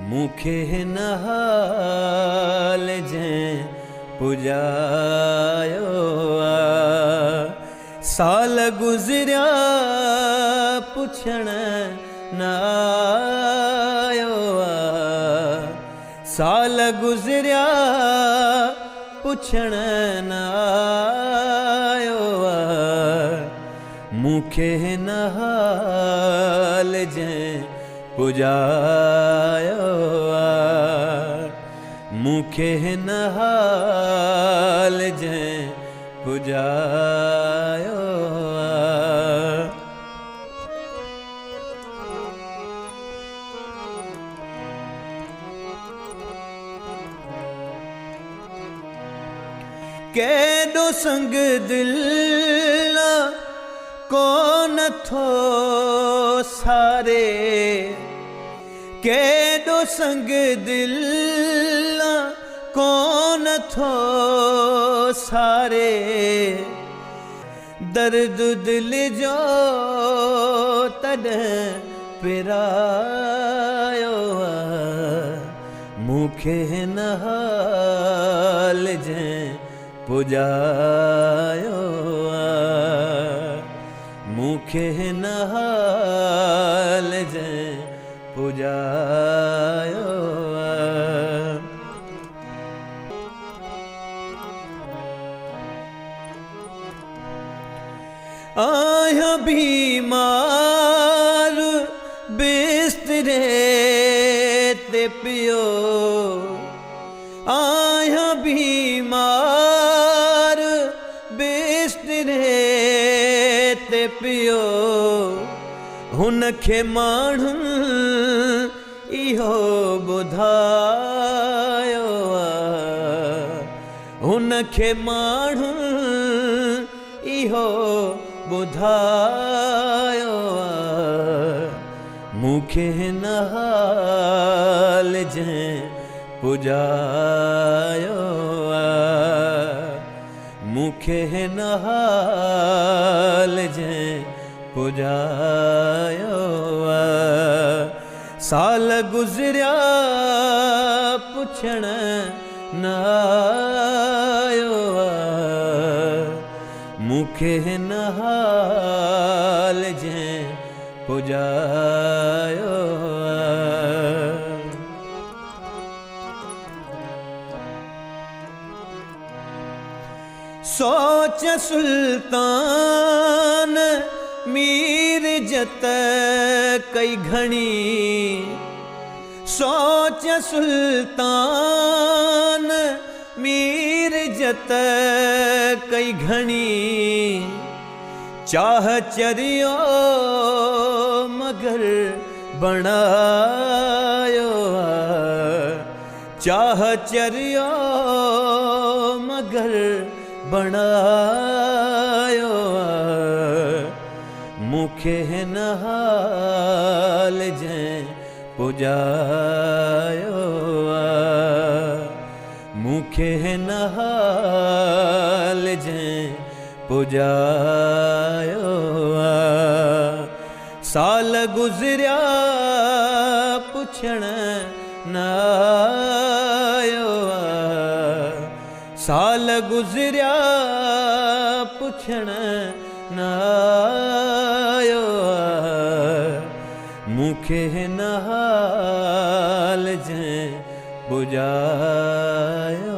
मुखे नहाल जे पुजायो साल गुजरिया पुछण न आयो साल गुजरिया पुछण न आयो मुखे नहाल जे पुजायो मुखे नहाल जे पुजायो केॾो संग दिल कोन थो सारे केॾो संग दिल कोन थो सारे दर्द दिल जो तॾहिं पिरायो मुखे नहाल जे पुजायो मुखे नहाल जे पुजायो आया बीमार बिस्तरे ते पियो आया बीमार बिस्तरे ते पियो हुनखे माण्हुनि इहो ॿुधायो हुनखे माण्हुनि इहो ॿुधायो मुखे नहाल जे पुजायो मुखे नहाल जे पुजायो साल गुजरिया पुछण न आयो मुखे नहाल जे पुजायो सोच सुल्तान मीर जत कई घणी सोच सुल्तान मीर जत कई घणी चाह चरियो मगर बणायो चाह चरियो मगर बणायो मुखे नहाल जे पुजायो मुखे नहाल जे पुजायो साल गुजरिया पुछण न आयो साल गुजरिया पुछण न आयो मुखे नहाल जे पुजायो